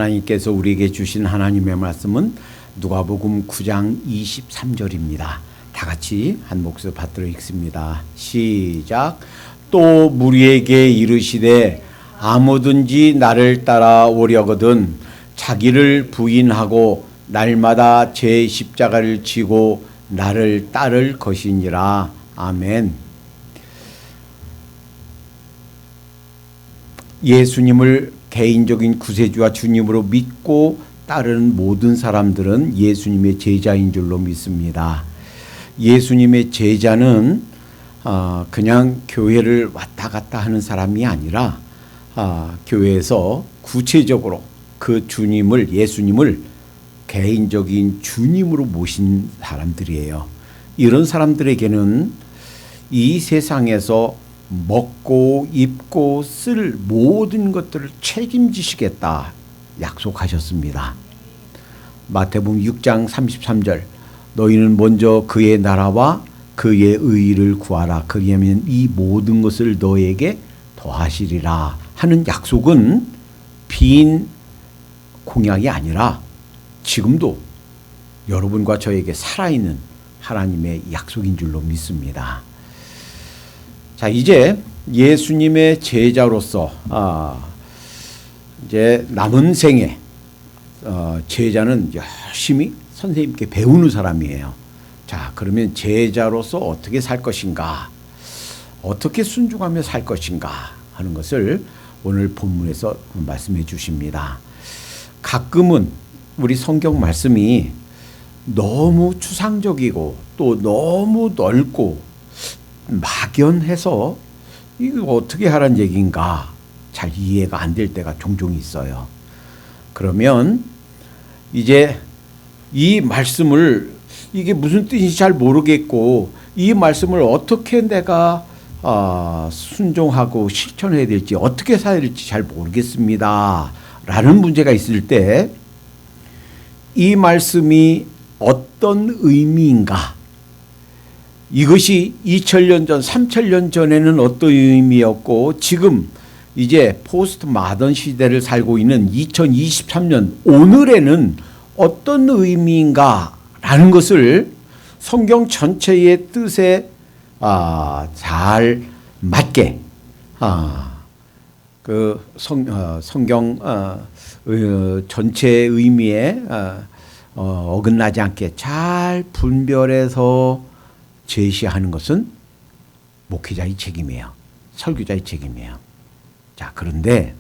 하나님께서 우리에게 주신 하나님의 말씀은 누가복음 9장 23절입니다. 다 같이 한 목소리 받들어 읽습니다. 시작. 또 무리에게 이르시되 아무든지 나를 따라오려거든 자기를 부인하고 날마다 제 십자가를 지고 나를 따를 것이니라. 아멘. 예수님을 개인적인 구세주와 주님으로 믿고 따르는 모든 사람들은 예수님의 제자인 줄로 믿습니다. 예수님의 제자는 그냥 교회를 왔다 갔다 하는 사람이 아니라 교회에서 구체적으로 그 주님을, 예수님을 개인적인 주님으로 모신 사람들이에요. 이런 사람들에게는 이 세상에서 먹고 입고 쓸 모든 것들을 책임지시겠다 약속하셨습니다. 마태복음 6장 33절 너희는 먼저 그의 나라와 그의 의의를 구하라. 그리하면 이 모든 것을 너에게 더하시리라 하는 약속은 빈 공약이 아니라 지금도 여러분과 저에게 살아있는 하나님의 약속인 줄로 믿습니다. 자, 이제 예수님의 제자로서 이제 남은 생에 제자는 열심히 선생님께 배우는 사람이에요. 자, 그러면 제자로서 어떻게 살 것인가, 어떻게 순종하며 살 것인가 하는 것을 오늘 본문에서 말씀해 주십니다. 가끔은 우리 성경 말씀이 너무 추상적이고 또 너무 넓고 막연해서 이거 어떻게 하라는 얘기인가 잘 이해가 안 될 때가 종종 있어요. 그러면 이제 이 말씀을 이게 무슨 뜻인지 잘 모르겠고 이 말씀을 어떻게 내가 순종하고 실천해야 될지 어떻게 살아야 될지 잘 모르겠습니다 라는 문제가 있을 때 이 말씀이 어떤 의미인가, 이것이 2000년 전, 3000년 전에는 어떤 의미였고 지금 이제 포스트 마던 시대를 살고 있는 2023년 오늘에는 어떤 의미인가라는 것을 성경 전체의 뜻에 잘 맞게 성경 전체의 의미에 어긋나지 않게 잘 분별해서 제시하는 것은 목회자의 책임이에요. 설교자의 책임이에요. 자, 그런데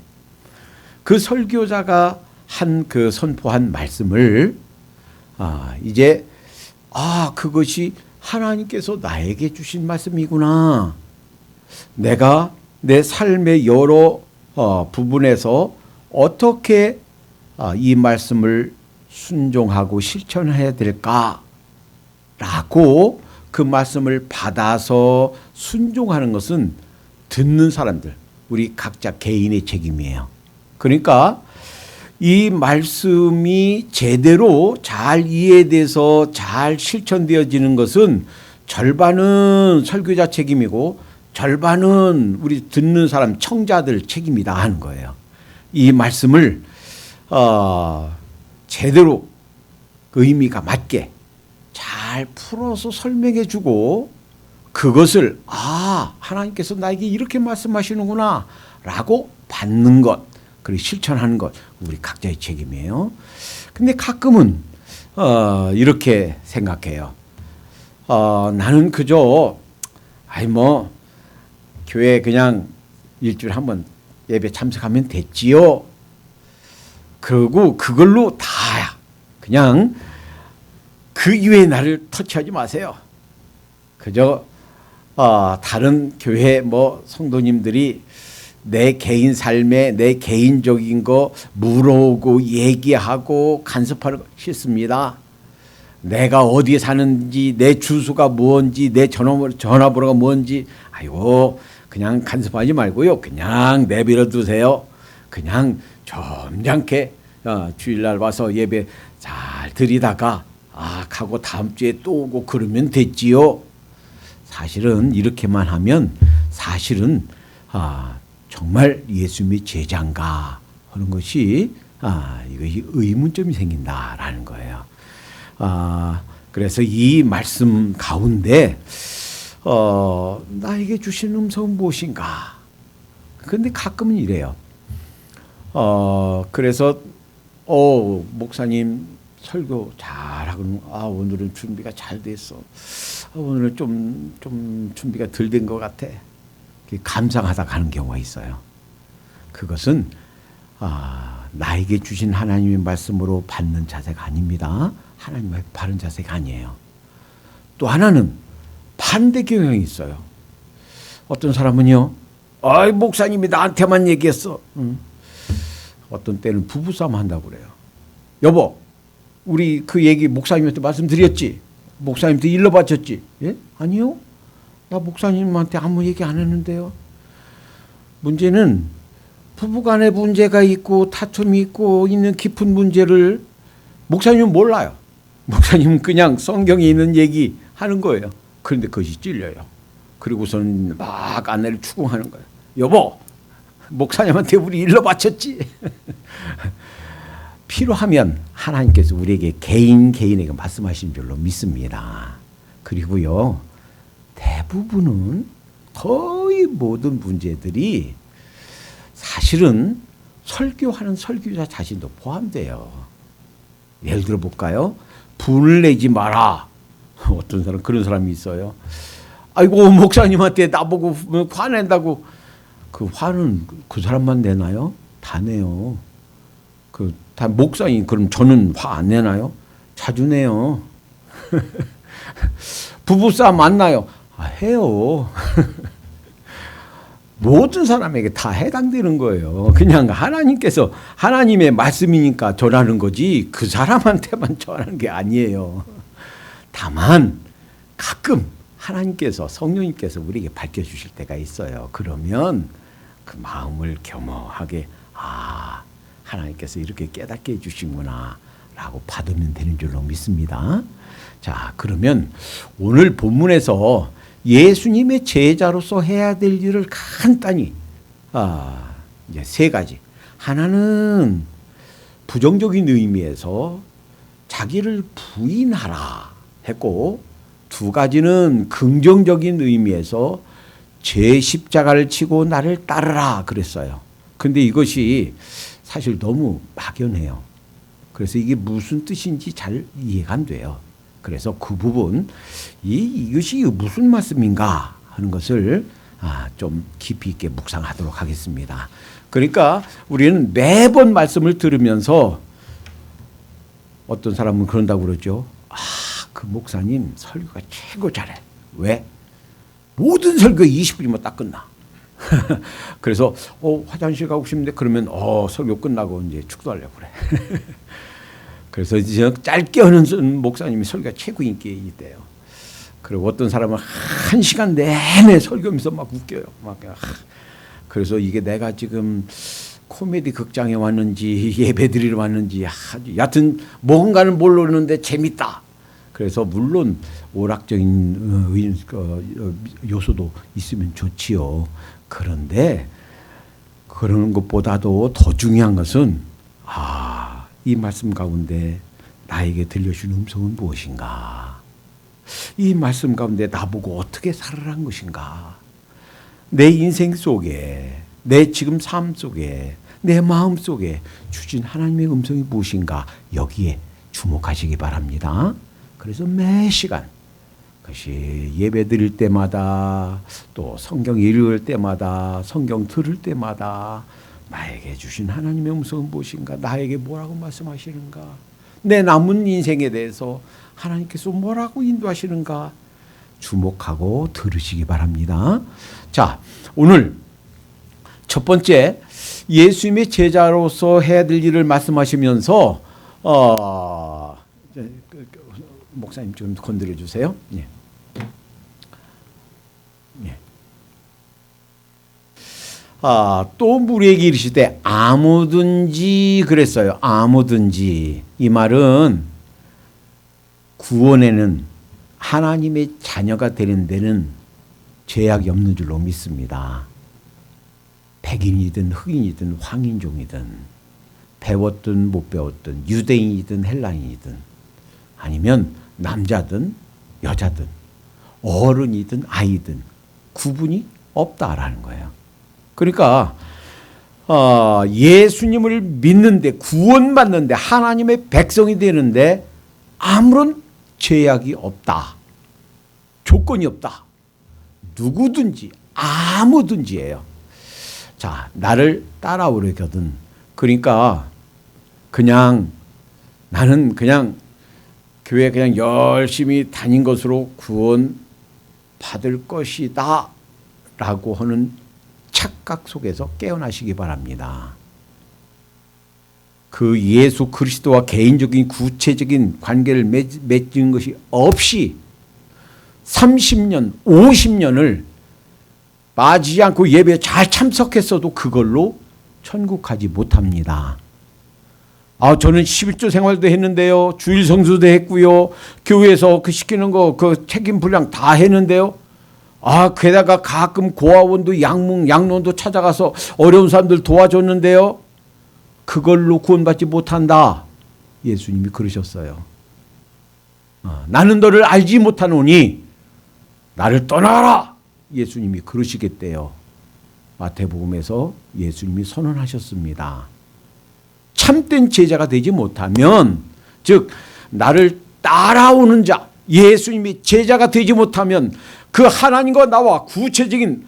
그 설교자가 선포한 말씀을 이제 그것이 하나님께서 나에게 주신 말씀이구나. 내가 내 삶의 여러 부분에서 어떻게 이 말씀을 순종하고 실천해야 될까라고 그 말씀을 받아서 순종하는 것은 듣는 사람들, 우리 각자 개인의 책임이에요. 그러니까 이 말씀이 제대로 잘 이해돼서 잘 실천되어지는 것은 절반은 설교자 책임이고 절반은 우리 듣는 사람, 청자들 책임이다 하는 거예요. 이 말씀을 제대로 그 의미가 맞게 잘 풀어서 설명해 주고 그것을 하나님께서 나에게 이렇게 말씀하시는구나 라고 받는 것, 그리고 실천하는 것 우리 각자의 책임이에요. 근데 가끔은 이렇게 생각해요. 나는 그저 교회 그냥 일주일에 한 번 예배 참석하면 됐지요. 그리고 그걸로 다야. 그냥 그 이외의 나를 터치하지 마세요. 그저 다른 교회 성도님들이 내 개인 삶에 내 개인적인 거 물어오고 얘기하고 간섭하는 거 싫습니다. 내가 어디에 사는지, 내 주소가 뭔지, 내 전화번호가 뭔지 그냥 간섭하지 말고요. 그냥 내버려 두세요. 그냥 점잖게 주일날 와서 예배 잘 드리다가 가고 다음 주에 또 오고 그러면 됐지요. 사실은 이렇게만 하면 사실은 정말 예수님의 제자인가 하는 것이 이것이 의문점이 생긴다라는 거예요. 그래서 이 말씀 가운데 나에게 주신 음성은 무엇인가? 근데 가끔은 이래요. 그래서 목사님 설교 잘하고 오늘은 준비가 잘 됐어. 오늘은 좀 준비가 덜 된 것 같아. 감상하다 가는 경우가 있어요. 그것은 나에게 주신 하나님의 말씀으로 받는 자세가 아닙니다. 하나님의 바른 자세가 아니에요. 또 하나는 반대 경향이 있어요. 어떤 사람은요, 목사님이 나한테만 얘기했어. 어떤 때는 부부싸움 한다고 그래요. 여보, 우리 그 얘기 목사님한테 말씀드렸지? 목사님한테 일러 바쳤지? 예? 아니요. 나 목사님한테 아무 얘기 안 했는데요. 문제는 부부간에 문제가 있고 다툼이 있고 있는 깊은 문제를 목사님은 몰라요. 목사님은 그냥 성경에 있는 얘기 하는 거예요. 그런데 그것이 찔려요. 그리고서는 막 아내를 추궁하는 거예요. 여보, 목사님한테 우리 일러 바쳤지? 필요하면 하나님께서 우리에게 개인에게 말씀하신 줄로 믿습니다. 그리고요, 대부분은 거의 모든 문제들이 사실은 설교하는 설교자 자신도 포함돼요. 예를 들어 볼까요? 분을 내지 마라. 어떤 사람 그런 사람이 있어요. 아이고, 목사님한테 나보고 화낸다고. 그 화는 그 사람만 내나요? 다 내요. 다 목사님, 그럼 저는 화 안 내나요? 자주 내요. 부부싸움 안 나요? 해요. 모든 사람에게 다 해당되는 거예요. 그냥 하나님께서 하나님의 말씀이니까 전하는 거지 그 사람한테만 전하는 게 아니에요. 다만 가끔 하나님께서 성령님께서 우리에게 밝혀주실 때가 있어요. 그러면 그 마음을 겸허하게 하나님께서 이렇게 깨닫게 해주시구나 라고 받으면 되는 줄로 믿습니다. 자, 그러면 오늘 본문에서 예수님의 제자로서 해야 될 일을 간단히 이제 세 가지. 하나는 부정적인 의미에서 자기를 부인하라 했고, 두 가지는 긍정적인 의미에서 제 십자가를 치고 나를 따르라 그랬어요. 근데 이것이 사실 너무 막연해요. 그래서 이게 무슨 뜻인지 잘 이해가 안 돼요. 그래서 그 부분, 이것이 무슨 말씀인가 하는 것을 좀 깊이 있게 묵상하도록 하겠습니다. 그러니까 우리는 매번 말씀을 들으면서 어떤 사람은 그런다고 그러죠. 그 목사님 설교가 최고 잘해. 왜? 모든 설교 20분이면 딱 끝나. 그래서 화장실 가고 싶은데 그러면 설교 끝나고 이제 축도하려고 그래. 그래서 이제 짧게 하는 목사님이 설교가 최고 인기 있대요. 그리고 어떤 사람은 1시간 내내 설교하면서 막 웃겨요. 그래서 이게 내가 지금 코미디 극장에 왔는지 예배드리러 왔는지 여하튼 뭔가는 모르는데 재밌다. 그래서 물론 오락적인 요소도 있으면 좋지요. 그런데 그런 것보다도 더 중요한 것은 이 말씀 가운데 나에게 들려준 음성은 무엇인가? 이 말씀 가운데 나보고 어떻게 살아란 것인가? 내 인생 속에, 내 지금 삶 속에, 내 마음 속에 주신 하나님의 음성이 무엇인가? 여기에 주목하시기 바랍니다. 그래서 매 시간, 그것이 예배 드릴 때마다, 또 성경 읽을 때마다, 성경 들을 때마다 나에게 주신 하나님의 음성은 무엇인가? 나에게 뭐라고 말씀하시는가? 내 남은 인생에 대해서 하나님께서 뭐라고 인도하시는가? 주목하고 들으시기 바랍니다. 자, 오늘 첫 번째 예수님의 제자로서 해야 될 일을 말씀하시면서 목사님 좀 건드려 주세요. 예. 예. 또 무리에게 이르시되 아무든지 그랬어요. 아무든지. 이 말은 구원에는 하나님의 자녀가 되는 데는 제약이 없는 줄로 믿습니다. 백인이든 흑인이든 황인종이든 배웠든 못 배웠든 유대인이든 헬라인이든 아니면 남자든 여자든 어른이든 아이든 구분이 없다라는 거예요. 그러니까 예수님을 믿는데 구원받는데 하나님의 백성이 되는데 아무런 제약이 없다. 조건이 없다. 누구든지 아무든지예요. 자, 나를 따라오려거든. 그러니까 그냥 나는 그냥 교회 그냥 열심히 다닌 것으로 구원 받을 것이다 라고 하는 착각 속에서 깨어나시기 바랍니다. 그 예수 그리스도와 개인적인 구체적인 관계를 맺은 것이 없이 30년, 50년을 빠지지 않고 예배에 잘 참석했어도 그걸로 천국 가지 못합니다. 저는 11조 생활도 했는데요. 주일 성수도 했고요. 교회에서 그 시키는 거 그 책임 분량 다 했는데요. 게다가 가끔 고아원도 양론도 찾아가서 어려운 사람들 도와줬는데요. 그걸로 구원받지 못한다. 예수님이 그러셨어요. 나는 너를 알지 못하노니 나를 떠나라. 예수님이 그러시겠대요. 마태복음에서 예수님이 선언하셨습니다. 참된 제자가 되지 못하면, 즉 나를 따라오는 자, 예수님이 제자가 되지 못하면 그 하나님과 나와 구체적인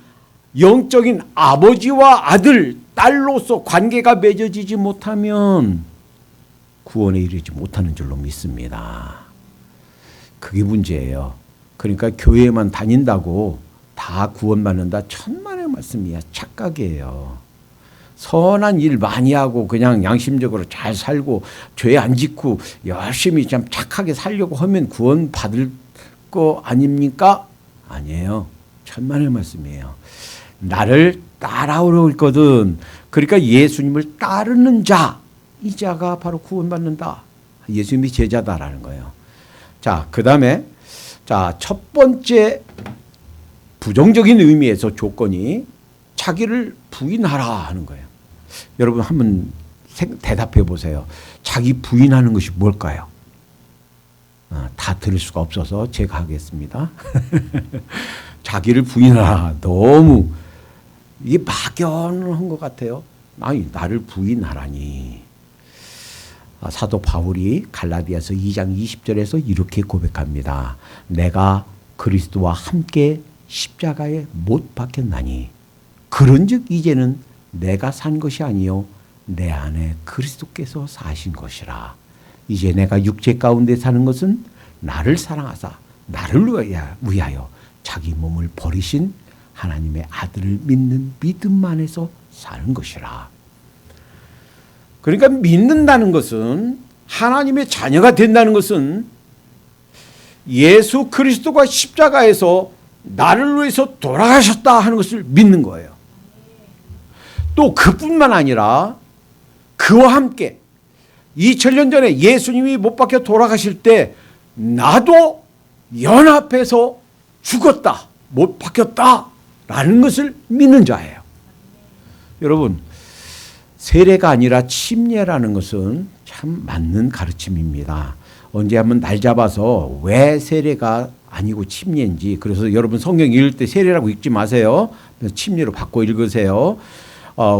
영적인 아버지와 아들, 딸로서 관계가 맺어지지 못하면 구원에 이르지 못하는 줄로 믿습니다. 그게 문제예요. 그러니까 교회만 다닌다고 다 구원받는다. 천만의 말씀이야. 착각이에요. 선한 일 많이 하고 그냥 양심적으로 잘 살고 죄 안 짓고 열심히 참 착하게 살려고 하면 구원 받을 거 아닙니까? 아니에요. 천만의 말씀이에요. 나를 따라오려 했거든. 그러니까 예수님을 따르는 자, 이 자가 바로 구원받는다. 예수님이 제자다라는 거예요. 자, 그 다음에 첫 번째 부정적인 의미에서 조건이 자기를 부인하라 하는 거예요. 여러분 한번 대답해 보세요. 자기 부인하는 것이 뭘까요? 다 들을 수가 없어서 제가 하겠습니다. 자기를 부인하라. 너무 이게 막연한 것 같아요. 아니, 나를 부인하라니. 사도 바울이 갈라디아서 2장 20절에서 이렇게 고백합니다. 내가 그리스도와 함께 십자가에 못 박혔나니 그런즉 이제는 내가 산 것이 아니요 내 안에 그리스도께서 사신 것이라. 이제 내가 육체 가운데 사는 것은 나를 사랑하사 나를 위하여 자기 몸을 버리신 하나님의 아들을 믿는 믿음 안에서 사는 것이라. 그러니까 믿는다는 것은, 하나님의 자녀가 된다는 것은 예수 그리스도가 십자가에서 나를 위해서 돌아가셨다 하는 것을 믿는 거예요. 또 그뿐만 아니라 그와 함께 2000년 전에 예수님이 못 박혀 돌아가실 때 나도 연합해서 죽었다, 못 박혔다 라는 것을 믿는 자예요. 여러분, 세례가 아니라 침례라는 것은 참 맞는 가르침입니다. 언제 한번 날 잡아서 왜 세례가 아니고 침례인지, 그래서 여러분 성경 읽을 때 세례라고 읽지 마세요. 침례로 바꿔 읽으세요.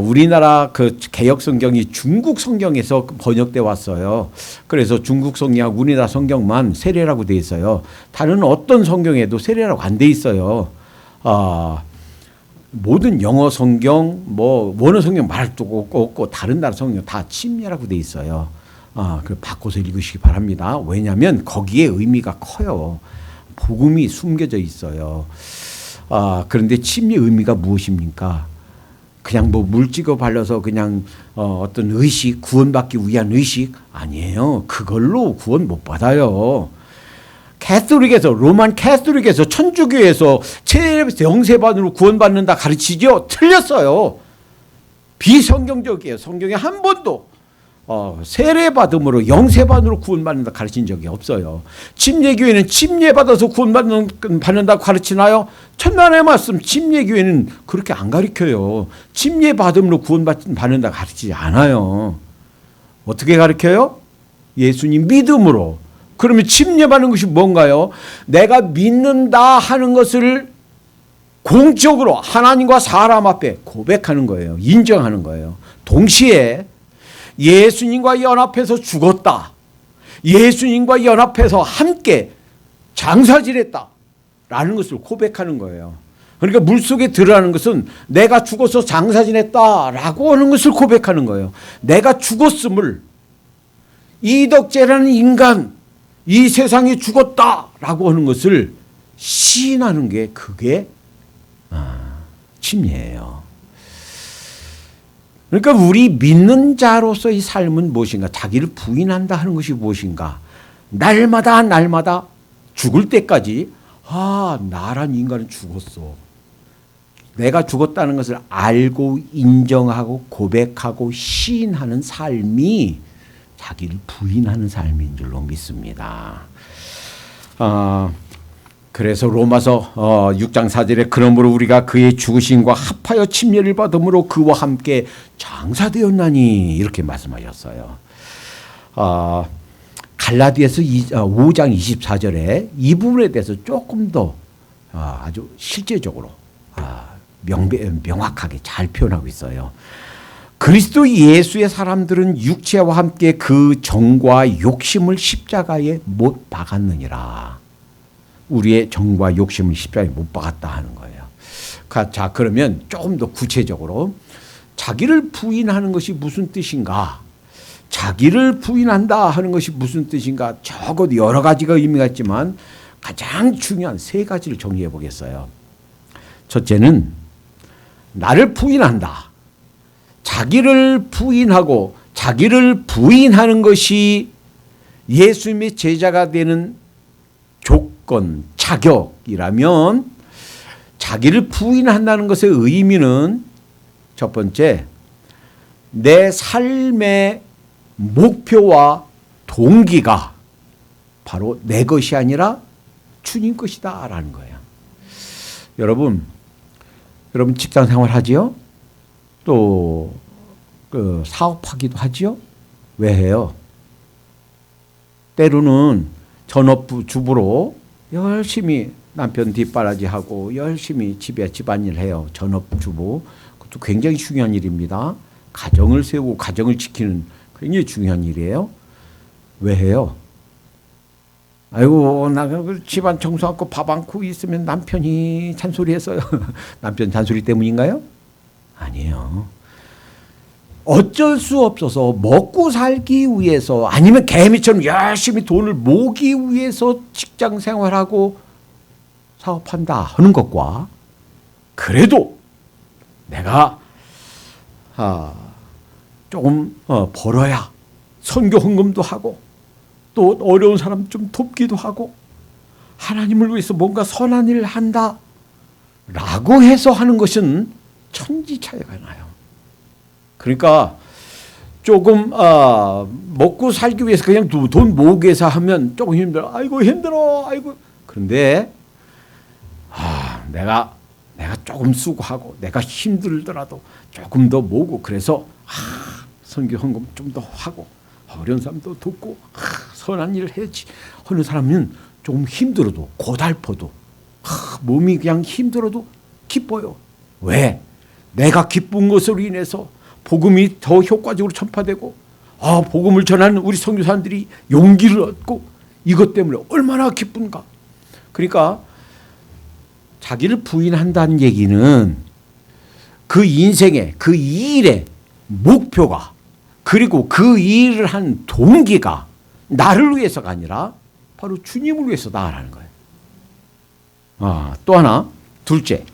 우리나라 그 개역 성경이 중국 성경에서 번역돼 왔어요. 그래서 중국 성경하고 우리나라 성경만 세례라고 돼 있어요. 다른 어떤 성경에도 세례라고 안 돼 있어요. 모든 영어 성경, 원어 성경 말도 없고 다른 나라 성경 다 침례라고 돼 있어요. 그 바꿔서 읽으시기 바랍니다. 왜냐하면 거기에 의미가 커요. 복음이 숨겨져 있어요. 그런데 침례 의미가 무엇입니까? 그냥 물 찍어 발라서 그냥 어떤 의식, 구원받기 위한 의식? 아니에요. 그걸로 구원 못 받아요. 캐톨릭에서, 로만 캐톨릭에서, 천주교에서 영세반으로 구원받는다 가르치죠? 틀렸어요. 비성경적이에요. 성경에 한 번도 세례받음으로 영세반으로 구원받는다 가르친 적이 없어요. 침례교회는 침례받아서 구원받는다고 가르치나요? 천만의 말씀, 침례교회는 그렇게 안 가르쳐요. 침례받음으로 구원받는다 가르치지 않아요. 어떻게 가르쳐요? 예수님 믿음으로. 그러면 침례받는 것이 뭔가요? 내가 믿는다 하는 것을 공적으로 하나님과 사람 앞에 고백하는 거예요. 인정하는 거예요. 동시에 예수님과 연합해서 죽었다. 예수님과 연합해서 함께 장사 지냈다. 라는 것을 고백하는 거예요. 그러니까 물속에 들어가는 것은 내가 죽어서 장사 지냈다. 라고 하는 것을 고백하는 거예요. 내가 죽었음을 이덕재라는 인간, 이 세상에 죽었다. 라고 하는 것을 시인하는 게 그게 침례예요. 그러니까 우리 믿는 자로서의 삶은 무엇인가? 자기를 부인한다 하는 것이 무엇인가? 날마다 죽을 때까지 나란 인간은 죽었어. 내가 죽었다는 것을 알고 인정하고 고백하고 시인하는 삶이 자기를 부인하는 삶인 줄로 믿습니다. 그래서 로마서 6장 4절에 그러므로 우리가 그의 죽으심과 합하여 침례를 받음으로 그와 함께 장사되었나니 이렇게 말씀하셨어요. 갈라디아서 5장 24절에 이 부분에 대해서 조금 더 아주 실제적으로 명확하게 잘 표현하고 있어요. 그리스도 예수의 사람들은 육체와 함께 그 정과 욕심을 십자가에 못 박았느니라. 우리의 정과 욕심을 십자가에 못 박았다 하는 거예요. 자, 그러면 조금 더 구체적으로 자기를 부인하는 것이 무슨 뜻인가? 자기를 부인한다 하는 것이 무슨 뜻인가? 적어도 여러 가지가 의미가 있지만 가장 중요한 세 가지를 정리해 보겠어요. 첫째는 나를 부인한다. 자기를 부인하고 자기를 부인하는 것이 예수님의 제자가 되는 조건, 자격이라면 자기를 부인한다는 것의 의미는 첫 번째, 내 삶의 목표와 동기가 바로 내 것이 아니라 주님 것이다 라는 거예요. 여러분 직장 생활 하지요? 또 사업하기도 하지요? 왜 해요? 때로는 전업주부로 열심히 남편 뒷바라지하고 열심히 집안일 해요. 전업주부. 그것도 굉장히 중요한 일입니다. 가정을 세우고 가정을 지키는 굉장히 중요한 일이에요. 왜 해요? 아이고 나 집안 청소하고 밥 안고 있으면 남편이 잔소리했어요. 남편 잔소리 때문인가요? 아니에요. 어쩔 수 없어서 먹고 살기 위해서 아니면 개미처럼 열심히 돈을 모으기 위해서 직장 생활하고 사업한다 하는 것과 그래도 내가 조금 벌어야 선교 헌금도 하고 또 어려운 사람 좀 돕기도 하고 하나님을 위해서 뭔가 선한 일을 한다 라고 해서 하는 것은 천지 차이가 나요. 그러니까 조금 먹고 살기 위해서 그냥 돈 모으기 위해서 하면 조금 힘들어. 아이고 힘들어. 아이고. 그런데 내가 조금 수고하고 내가 힘들더라도 조금 더 모으고 그래서 선교 헌금 좀 더 하고 어려운 사람도 돕고 선한 일을 해야지 하는 사람은 조금 힘들어도 고달퍼도 몸이 그냥 힘들어도 기뻐요. 왜? 내가 기쁜 것으로 인해서 복음이 더 효과적으로 전파되고 복음을 전하는 우리 선교사님들이 용기를 얻고 이것 때문에 얼마나 기쁜가. 그러니까 자기를 부인한다는 얘기는 그 인생의 그 일의 목표가 그리고 그 일을 한 동기가 나를 위해서가 아니라 바로 주님을 위해서다라는 거예요. 또 하나 둘째,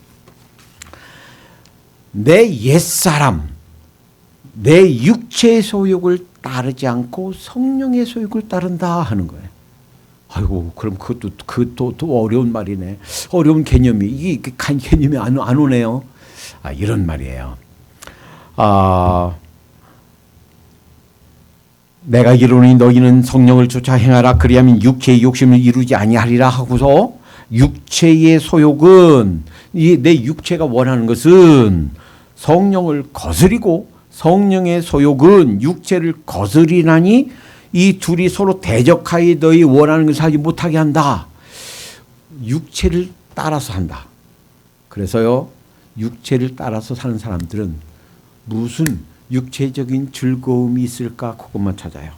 내 옛사람, 내 육체의 소욕을 따르지 않고 성령의 소욕을 따른다 하는 거예요. 아이고 그럼 그것도 또 어려운 말이네. 어려운 개념이 이게 개념이 안 오네요. 이런 말이에요. 내가 이르노니 너희는 성령을 쫓아 행하라. 그리하면 육체의 욕심을 이루지 아니하리라 하고서 육체의 소욕은 내 육체가 원하는 것은 성령을 거스리고 성령의 소욕은 육체를 거스리나니 이 둘이 서로 대적하여 너희 원하는 것을 하지 못하게 한다. 육체를 따라서 한다. 그래서요, 육체를 따라서 사는 사람들은 무슨 육체적인 즐거움이 있을까 그것만 찾아요.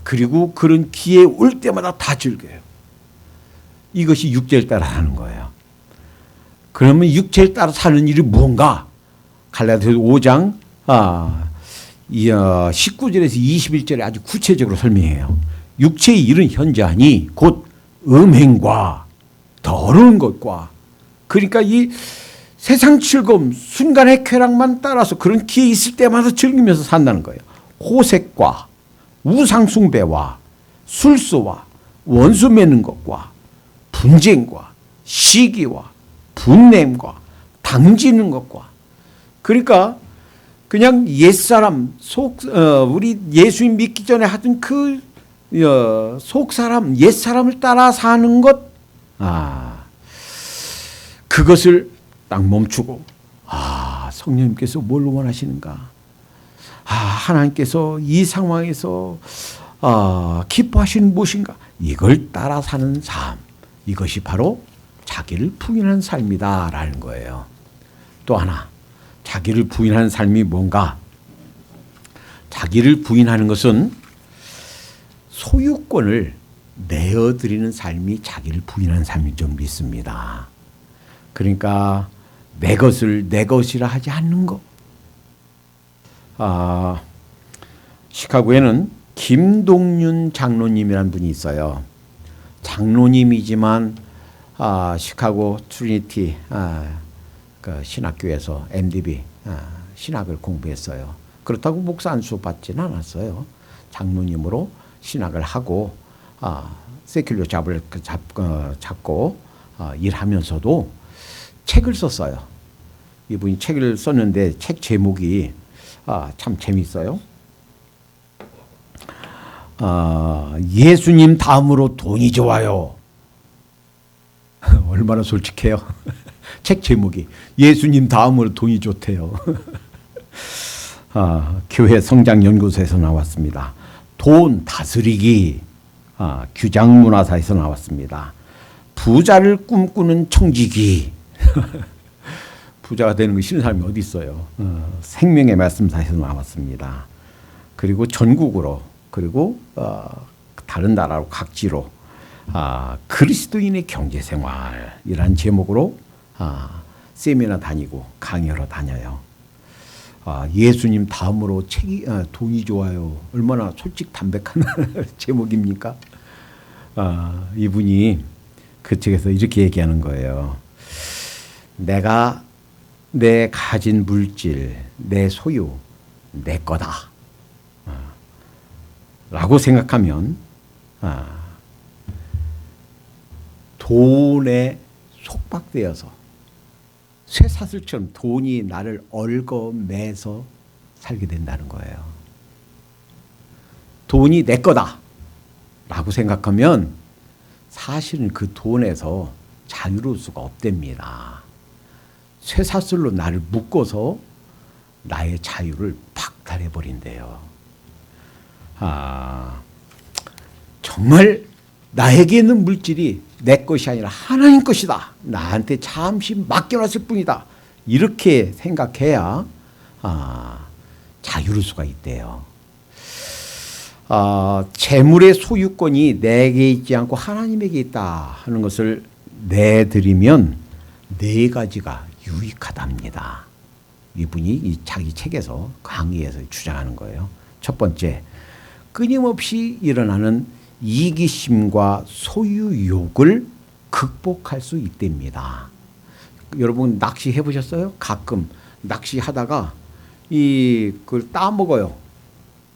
그리고 그런 기회 올 때마다 다 즐겨요. 이것이 육체를 따라 사는 거예요. 그러면 육체를 따라 사는 일이 무언가? 갈라디아서 5장 19절에서 21절에 아주 구체적으로 설명해요. 육체의 일은 현저하니 곧 음행과 더러운 것과, 그러니까 이 세상 즐거움, 순간의 쾌락만 따라서 그런 기회 있을 때마다 즐기면서 산다는 거예요. 호색과 우상숭배와 술수와 원수 맺는 것과 분쟁과 시기와 분냄과 당지는 것과, 그러니까 그냥 옛사람 우리 예수님 믿기 전에 하던 그 속사람 옛사람을 따라 사는 것, 그것을 딱 멈추고 성령님께서 뭘 원하시는가, 하나님께서 이 상황에서 기뻐하시는 무엇인가, 이걸 따라 사는 삶, 이것이 바로 자기를 부인하는 삶이다라는 거예요. 또 하나, 자기를 부인하는 삶이 뭔가? 자기를 부인하는 것은 소유권을 내어드리는 삶이 자기를 부인하는 삶인 줄 믿습니다. 그러니까 내 것을 내 것이라 하지 않는 것. 시카고에는 김동윤 장로님이라는 분이 있어요. 장로님이지만 시카고 트리니티 그 신학교에서 MDB 신학을 공부했어요. 그렇다고 목사 안수 받지는 않았어요. 장로님으로 신학을 하고 세큘러 잡을 잡고 일하면서도 책을 썼어요. 이분이 책을 썼는데 책 제목이 참 재밌어요. 예수님 다음으로 돈이 좋아요. 얼마나 솔직해요. 책 제목이 예수님 다음으로 돈이 좋대요. 교회 성장연구소에서 나왔습니다. 돈 다스리기, 규장문화사에서 나왔습니다. 부자를 꿈꾸는 청지기. 부자가 되는 거 싫은 사람이 어디 있어요. 생명의 말씀사에서 나왔습니다. 그리고 전국으로, 그리고 다른 나라로 각지로 그리스도인의 경제생활이라는 제목으로 세미나 다니고 강의하러 다녀요. 예수님 다음으로 돈이 좋아요. 얼마나 솔직 담백한 제목입니까? 이분이 그 책에서 이렇게 얘기하는 거예요. 내가 내 가진 물질, 내 소유, 내 거다 라고 생각하면 돈에 속박되어서 쇠사슬처럼 돈이 나를 얽어매서 살게 된다는 거예요. 돈이 내 거다 라고 생각하면 사실은 그 돈에서 자유로울 수가 없답니다. 쇠사슬로 나를 묶어서 나의 자유를 박탈해버린대요. 정말 나에게 있는 물질이 내 것이 아니라 하나님 것이다. 나한테 잠시 맡겨놨을 뿐이다. 이렇게 생각해야 자유로울 수가 있대요. 재물의 소유권이 내게 있지 않고 하나님에게 있다 하는 것을 내드리면 네 가지가 유익하답니다. 이분이 이 자기 책에서 강의에서 주장하는 거예요. 첫 번째, 끊임없이 일어나는 이기심과 소유욕을 극복할 수 있답니다. 여러분 낚시 해보셨어요? 가끔 낚시하다가 그걸 따먹어요.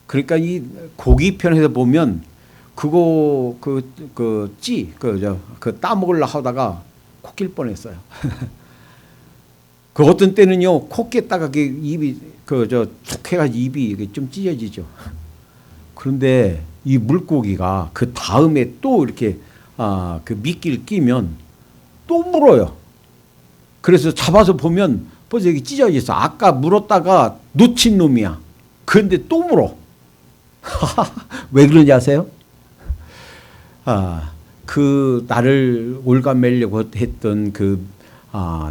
그러니까 이 고기편에서 보면 그거 따먹으려 하다가 코낄 뻔했어요. 그 어떤 때는요 코 깼다가 입이 툭 해가지고 입이 좀 찢어지죠. 그런데 이 물고기가 그 다음에 또 이렇게 그 미끼를 끼면 또 물어요. 그래서 잡아서 보면 벌써 여기 찢어져 있어. 아까 물었다가 놓친 놈이야. 그런데 또 물어. 왜 그런지 아세요? 그 나를 올가매려고 했던 그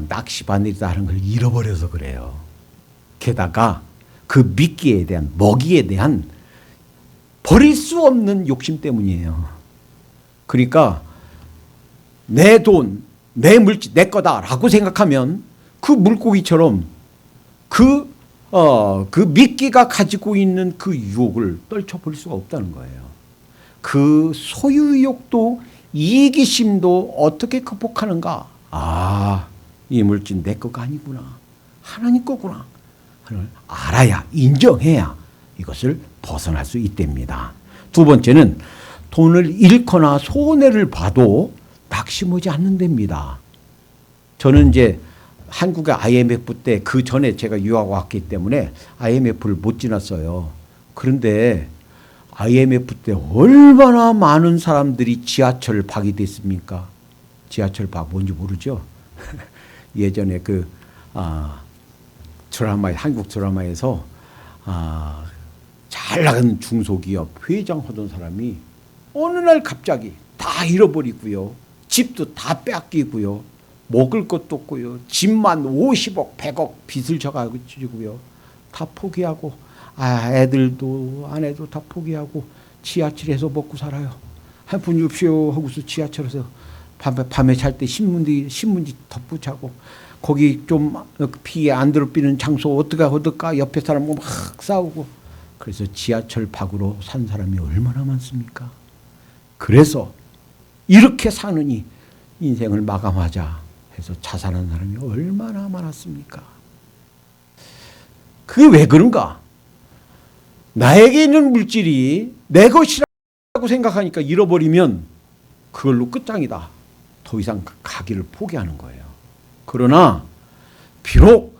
낚시 바늘이라는 걸 잃어버려서 그래요. 게다가 그 미끼에 대한, 먹이에 대한 버릴 수 없는 욕심 때문이에요. 그러니까 내 돈, 내 물질, 내 거다라고 생각하면 그 물고기처럼 그 미끼가 가지고 있는 그 유혹을 떨쳐버릴 수가 없다는 거예요. 그 소유욕도 이기심도 어떻게 극복하는가? 이 물질 내 거가 아니구나. 하나님 거구나. 알아야, 인정해야 이것을 벗어날 수 있답니다. 두 번째는 돈을 잃거나 손해를 봐도 낙심하지 않는답니다. 저는 이제 한국의 IMF 때 그 전에 제가 유학 왔기 때문에 IMF를 못 지났어요. 그런데 IMF 때 얼마나 많은 사람들이 지하철 박이 됐습니까? 지하철 박 뭔지 모르죠? 예전에 그 드라마, 한국 드라마에서 잘 나가는 중소기업 회장 하던 사람이 어느 날 갑자기 다 잃어버리고요. 집도 다 뺏기고요. 먹을 것도 없고요. 집만 50억, 100억 빚을 져가지고요. 다 포기하고, 애들도 아내도 다 포기하고 지하철에서 먹고 살아요. 한 푼 줍시오 하고서 지하철에서 밤에 잘 때 신문지 덮고 자고, 거기 좀 피해 안 들어비는 장소 어떨까 옆에 사람하고 막 싸우고. 그래서 지하철 밖으로 산 사람이 얼마나 많습니까? 그래서 이렇게 사느니 인생을 마감하자 해서 자살한 사람이 얼마나 많았습니까? 그게 왜 그런가? 나에게 있는 물질이 내 것이라고 생각하니까 잃어버리면 그걸로 끝장이다. 더 이상 가기를 포기하는 거예요. 그러나 비록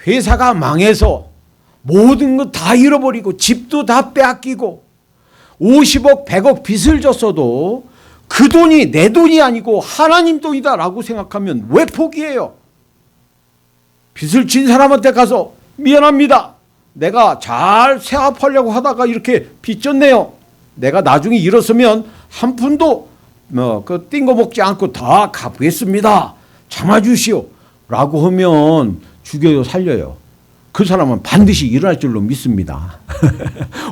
회사가 망해서 모든 것 다 잃어버리고 집도 다 빼앗기고 50억, 100억 빚을 졌어도 그 돈이 내 돈이 아니고 하나님 돈이다라고 생각하면 왜 포기해요? 빚을 진 사람한테 가서 미안합니다. 내가 잘 세합하려고 하다가 이렇게 빚 졌네요. 내가 나중에 일었으면 한 푼도 띵거 먹지 않고 다 갚겠습니다. 참아주시오. 라고 하면 죽여요, 살려요? 그 사람은 반드시 일어날 줄로 믿습니다.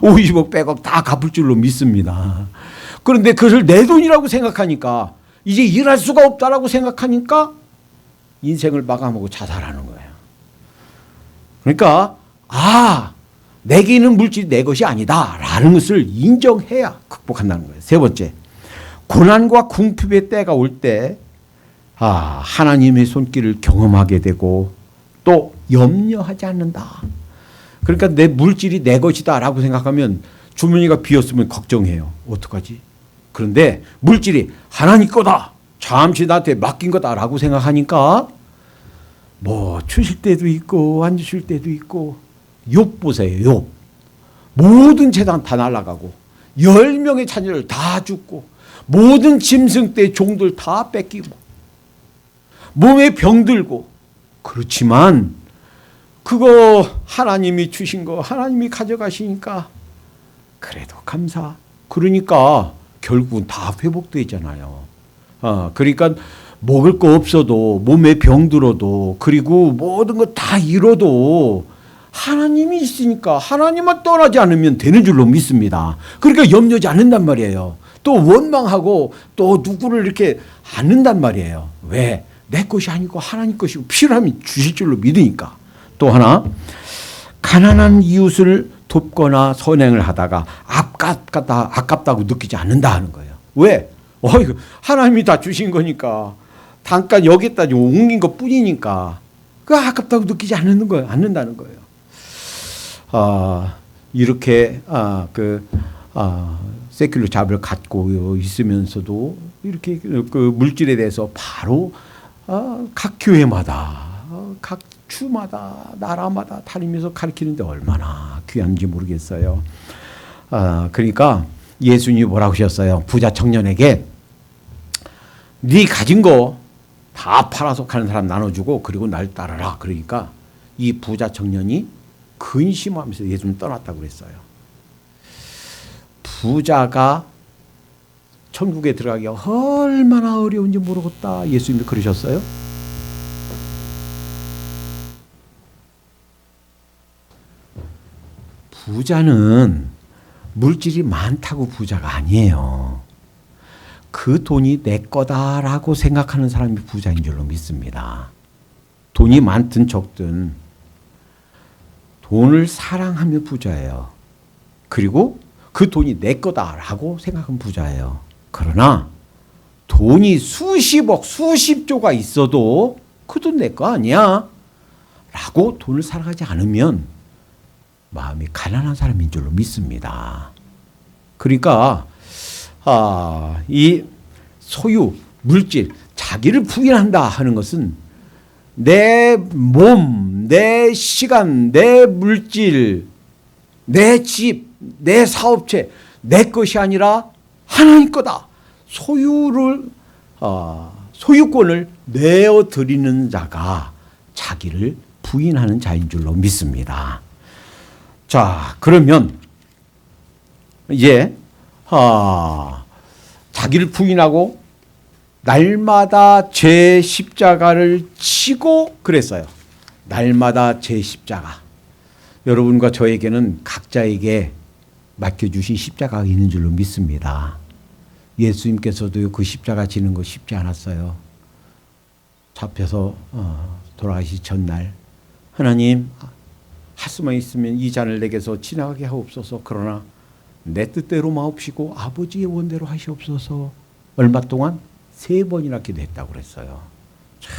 50억, 100억 다 갚을 줄로 믿습니다. 그런데 그것을 내 돈이라고 생각하니까, 이제 일할 수가 없다라고 생각하니까 인생을 마감하고 자살하는 거예요. 그러니까 내게 있는 물질이 내 것이 아니다라는 것을 인정해야 극복한다는 거예요. 세 번째, 고난과 궁핍의 때가 올 때 하나님의 손길을 경험하게 되고 또 염려하지 않는다. 그러니까 내 물질이 내 것이다라고 생각하면 주머니가 비었으면 걱정해요. 어떡하지? 그런데 물질이 하나님 거다. 잠시 나한테 맡긴 거다라고 생각하니까 추실 때도 있고 안 주실 때도 있고. 욥 보세요. 욥. 모든 재산 다 날아가고 10명의 자녀를 다 죽고 모든 짐승떼 종들 다 뺏기고 몸에 병들고. 그렇지만 그거 하나님이 주신 거 하나님이 가져가시니까 그래도 감사. 그러니까 결국은 다 회복되잖아요. 그러니까 먹을 거 없어도 몸에 병들어도 그리고 모든 거 다 잃어도 하나님이 있으니까 하나님만 떠나지 않으면 되는 줄로 믿습니다. 그러니까 염려지 않는단 말이에요. 또 원망하고 또 누구를 이렇게 않는단 말이에요. 왜? 내 것이 아니고 하나님 것이고 필요하면 주실 줄로 믿으니까. 또 하나, 가난한 이웃을 돕거나 선행을 하다가 아깝다고 느끼지 않는다 하는 거예요. 왜? 하나님이 다 주신 거니까 단가 여기다 옮긴 것 뿐이니까 그 아깝다고 느끼지 않는다는 거예요. 이렇게 세큘러 잡을 갖고 있으면서도 이렇게 그 물질에 대해서 바로 각 교회마다 각 주마다 나라마다 다니면서 가르치는데 얼마나 귀한지 모르겠어요. 그러니까 예수님이 뭐라고 하셨어요? 부자 청년에게 네 가진 거 다 팔아서 가는 사람 나눠주고 그리고 날 따르라. 그러니까 이 부자 청년이 근심하면서 예수님을 떠났다고 그랬어요. 부자가 천국에 들어가기가 얼마나 어려운지 모르겠다. 예수님이 그러셨어요. 부자는 물질이 많다고 부자가 아니에요. 그 돈이 내 거다라고 생각하는 사람이 부자인 줄로 믿습니다. 돈이 많든 적든 돈을 사랑하며 부자예요. 그리고 그 돈이 내 거다라고 생각하면 부자예요. 그러나 돈이 수십억, 수십조가 있어도 그 돈 내 거 아니야 라고 돈을 사랑하지 않으면 마음이 가난한 사람인 줄로 믿습니다. 그러니까 이 소유, 물질, 자기를 부인한다 하는 것은 내 몸, 내 시간, 내 물질, 내 집, 내 사업체, 내 것이 아니라 하나님 거다. 소유권을 내어드리는 자가 자기를 부인하는 자인 줄로 믿습니다. 자, 그러면 이제 자기를 부인하고 날마다 제 십자가를 지고 그랬어요. 날마다 제 십자가. 여러분과 저에게는 각자에게 맡겨주신 십자가가 있는 줄로 믿습니다. 예수님께서도 그 십자가 지는 거 쉽지 않았어요. 잡혀서 돌아가시 전날 하나님 할 수만 있으면 이 잔을 내게서 지나가게 하옵소서. 그러나 내 뜻대로 마옵시고 아버지의 원대로 하시옵소서. 얼마 동안 3번이나 기도했다고 그랬어요. 참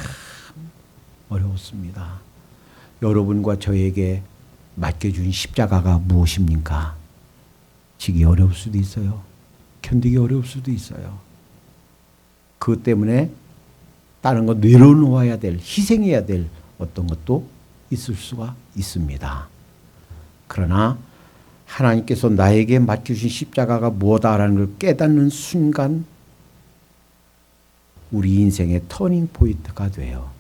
어려웠습니다. 여러분과 저에게 맡겨준 십자가가 무엇입니까? 지기 어려울 수도 있어요. 견디기 어려울 수도 있어요. 그것 때문에 다른 거 내려놓아야 될, 희생해야 될 어떤 것도 있을 수가 있습니다. 그러나 하나님께서 나에게 맡겨주신 십자가가 뭐다라는 걸 깨닫는 순간 우리 인생의 터닝 포인트가 돼요.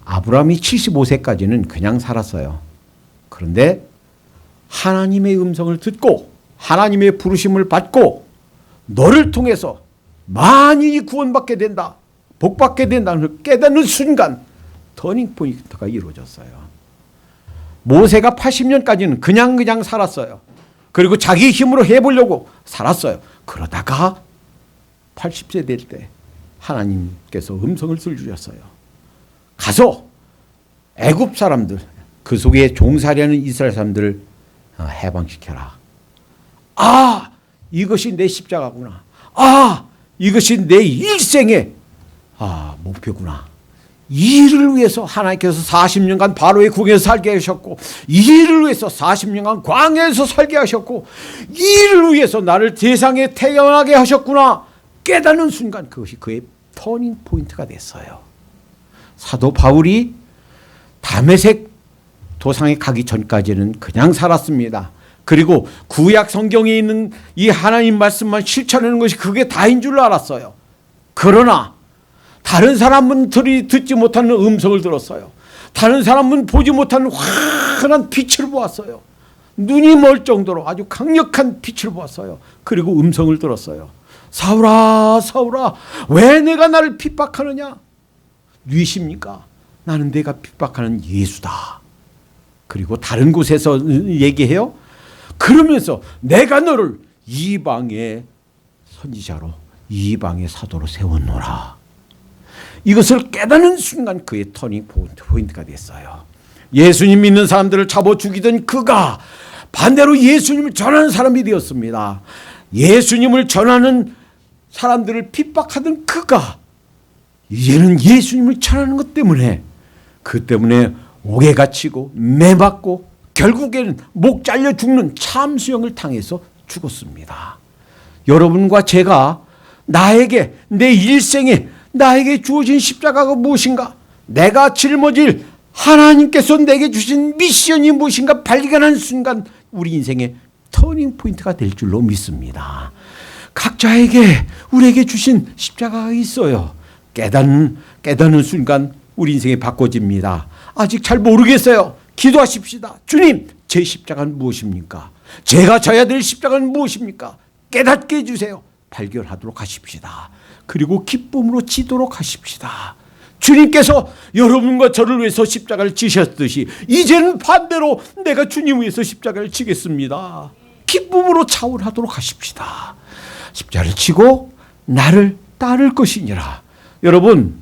아브라함이 75세까지는 그냥 살았어요. 그런데 하나님의 음성을 듣고 하나님의 부르심을 받고 너를 통해서 만인이 구원받게 된다, 복받게 된다는 걸 깨닫는 순간 터닝 포인트가 이루어졌어요. 모세가 80년까지는 그냥 살았어요. 그리고 자기 힘으로 해보려고 살았어요. 그러다가 80세 될 때 하나님께서 음성을 들려주셨어요. 가서 애굽 사람들, 그 속에 종살이하는 이스라엘 사람들을 해방시켜라. 아, 이것이 내 십자가구나. 아, 이것이 내 일생의 목표구나. 이 일을 위해서 하나님께서 40년간 바로의 궁에서 살게 하셨고, 이 일을 위해서 40년간 광야에서 살게 하셨고, 이 일을 위해서 나를 세상에 태어나게 하셨구나 깨닫는 순간 그것이 그의 터닝 포인트가 됐어요. 사도 바울이 다메섹 도상에 가기 전까지는 그냥 살았습니다. 그리고 구약 성경에 있는 이 하나님 말씀만 실천하는 것이 그게 다인 줄 알았어요. 그러나 다른 사람은 듣지 못하는 음성을 들었어요. 다른 사람은 보지 못하는 환한 빛을 보았어요. 눈이 멀 정도로 아주 강력한 빛을 보았어요. 그리고 음성을 들었어요. 사울아, 사울아, 왜 내가 나를 핍박하느냐? 누구십니까? 나는 내가 핍박하는 예수다. 그리고 다른 곳에서 얘기해요. 그러면서 내가 너를 이방의 선지자로, 이방의 사도로 세웠노라. 이것을 깨닫는 순간 그의 터닝 포인트가 됐어요. 예수님 믿는 사람들을 잡아 죽이던 그가 반대로 예수님을 전하는 사람이 되었습니다. 예수님을 전하는 사람들을 핍박하던 그가 이제는 예수님을 전하는 것 때문에, 그 때문에 옥에 갇히고 매맞고 결국에는 목 잘려 죽는 참수형을 당해서 죽었습니다. 여러분과 제가 나에게, 내 일생에 나에게 주어진 십자가가 무엇인가, 내가 짊어질 하나님께서 내게 주신 미션이 무엇인가 발견하는 순간 우리 인생의 터닝 포인트가 될 줄로 믿습니다. 각자에게 우리에게 주신 십자가가 있어요. 깨닫는 순간 우리 인생이 바꿔집니다. 아직 잘 모르겠어요. 기도하십시다. 주님, 제 십자가는 무엇입니까? 제가 져야 될 십자가는 무엇입니까? 깨닫게 해주세요. 발견하도록 하십시다. 그리고 기쁨으로 지도록 하십시다. 주님께서 여러분과 저를 위해서 십자가를 지셨듯이 이제는 반대로 내가 주님 위해서 십자가를 지겠습니다. 기쁨으로 차원하도록 하십시다. 십자가를 지고 나를 따를 것이니라. 여러분,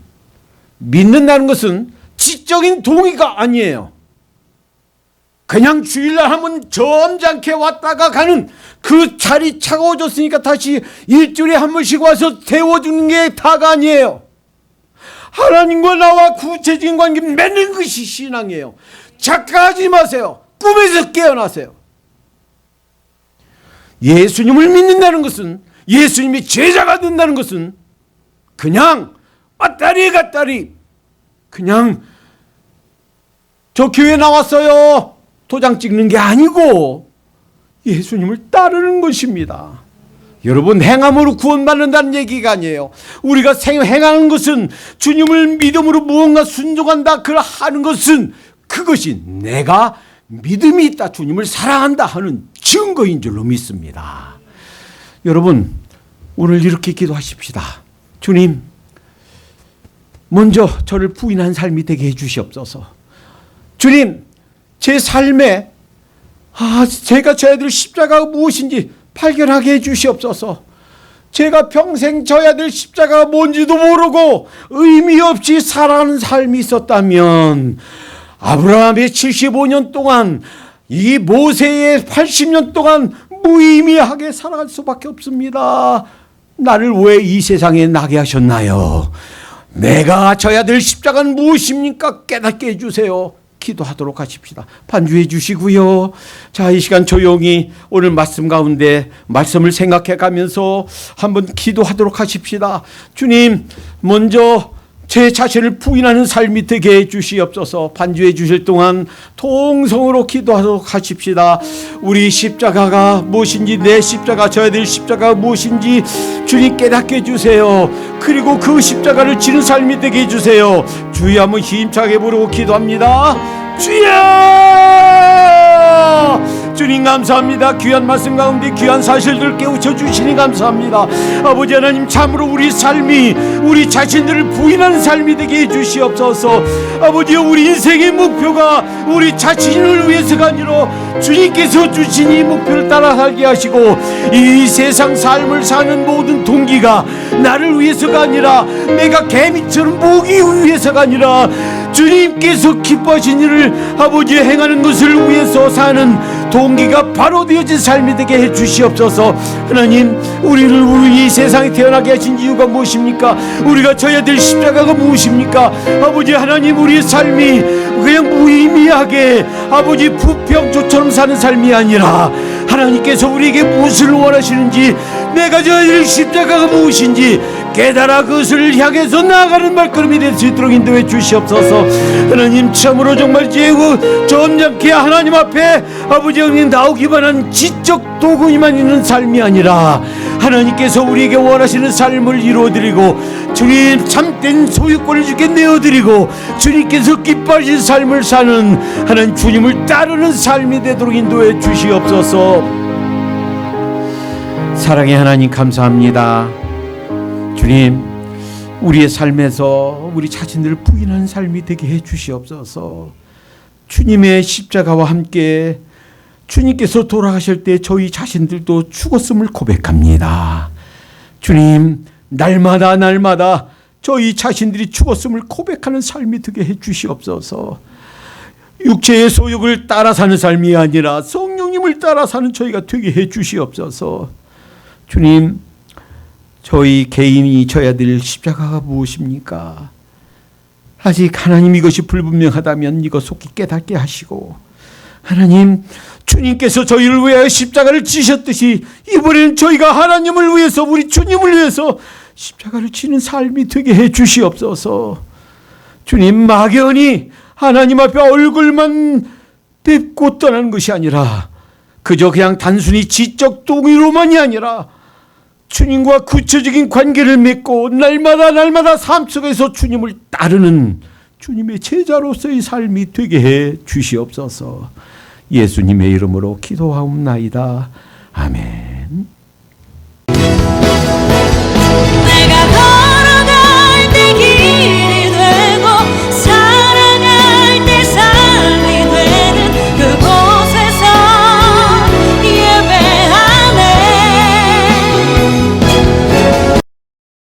믿는다는 것은 지적인 동의가 아니에요. 그냥 주일날 하면 점잖게 왔다가 가는 그 자리 차가워졌으니까 다시 일주일에 한 번씩 와서 데워주는 게 다가 아니에요. 하나님과 나와 구체적인 관계 맺는 것이 신앙이에요. 착각하지 마세요. 꿈에서 깨어나세요. 예수님을 믿는다는 것은, 예수님이 제자가 된다는 것은 그냥 왔다리 갔다리, 그냥 저 교회 나왔어요 도장 찍는 게 아니고 예수님을 따르는 것입니다. 여러분, 행함으로 구원받는다는 얘기가 아니에요. 우리가 행하는 것은, 주님을 믿음으로 무언가 순종한다 하는 것은, 그것이 내가 믿음이 있다, 주님을 사랑한다 하는 증거인 줄로 믿습니다. 여러분, 오늘 이렇게 기도하십시다. 주님, 먼저 저를 부인한 삶이 되게 해주시옵소서. 주님, 제 삶에 제가 져야 될 십자가가 무엇인지 발견하게 해주시옵소서. 제가 평생 져야 될 십자가가 뭔지도 모르고 의미 없이 살아가는 삶이 있었다면, 아브라함의 75년 동안, 이 모세의 80년 동안 무의미하게 살아갈 수밖에 없습니다. 나를 왜 이 세상에 나게 하셨나요? 내가 져야 될 십자가는 무엇입니까? 깨닫게 해주세요. 기도하도록 하십시다. 반주해 주시고요. 자, 이 시간 조용히 오늘 말씀 가운데 말씀을 생각해 가면서 한번 기도하도록 하십시다. 주님, 먼저 제 자신을 부인하는 삶이 되게 해 주시옵소서. 반주해 주실 동안 통성으로 기도하도록 하십시다. 우리 십자가가 무엇인지, 내 십자가, 져야 될 십자가가 무엇인지 주님 깨닫게 해주세요. 그리고 그 십자가를 지는 삶이 되게 해주세요. 주여 한번 힘차게 부르고 기도합니다. 주여! 주님 감사합니다. 귀한 말씀 가운데 귀한 사실들을 깨우쳐 주시니 감사합니다. 아버지 하나님, 참으로 우리 삶이 우리 자신들을 부인하는 삶이 되게 해주시옵소서. 아버지여, 우리 인생의 목표가 우리 자신을 위해서가 아니라 주님께서 주신 이 목표를 따라 살게 하시고, 이 세상 삶을 사는 모든 동기가 나를 위해서가 아니라, 내가 개미처럼 모기 위해서가 아니라 주님께서 기뻐하신 일을 아버지 행하는 것을 위해서 사는 동기가 바로 되어진 삶이 되게 해주시옵소서. 하나님, 우리를 우리 이 세상에 태어나게 하신 이유가 무엇입니까? 우리가 져야 될 십자가가 무엇입니까? 아버지 하나님, 우리의 삶이 그냥 무의미하게 아버지 부평조처럼 사는 삶이 아니라, 하나님께서 우리에게 무엇을 원하시는지, 내가 져야 될 십자가가 무엇인지 깨달아 그것을 향해서 나아가는 발걸음이 될 수 있도록 인도해 주시옵소서. 하나님, 참으로 정말 점잖게 하나님 앞에 아버지 형님 나오기만 한 지적 도구만 있는 삶이 아니라, 하나님께서 우리에게 원하시는 삶을 이루어드리고, 주님 참된 소유권을 주께 내어드리고, 주님께서 기뻐하신 삶을 사는 하나님, 주님을 따르는 삶이 되도록 인도해 주시옵소서. 사랑의 하나님, 감사합니다. 주님, 우리의 삶에서 우리 자신들을 부인하는 삶이 되게 해 주시옵소서. 주님의 십자가와 함께 주님께서 돌아가실 때 저희 자신들도 죽었음을 고백합니다. 주님, 날마다 저희 자신들이 죽었음을 고백하는 삶이 되게 해 주시옵소서. 육체의 소욕을 따라 사는 삶이 아니라 성령님을 따라 사는 저희가 되게 해 주시옵소서. 주님, 저희 개인이 져야 될 십자가가 무엇입니까? 아직 하나님 이것이 불분명하다면 이것 속히 깨닫게 하시고, 하나님, 주님께서 저희를 위하여 십자가를 지셨듯이 이번에는 저희가 하나님을 위해서, 우리 주님을 위해서 십자가를 지는 삶이 되게 해 주시옵소서. 주님, 막연히 하나님 앞에 얼굴만 뵙고 떠나는 것이 아니라, 그저 그냥 단순히 지적 동의로만이 아니라 주님과 구체적인 관계를 맺고 날마다 삶 속에서 주님을 따르는 주님의 제자로서의 삶이 되게 해 주시옵소서. 예수님의 이름으로 기도하옵나이다. 아멘.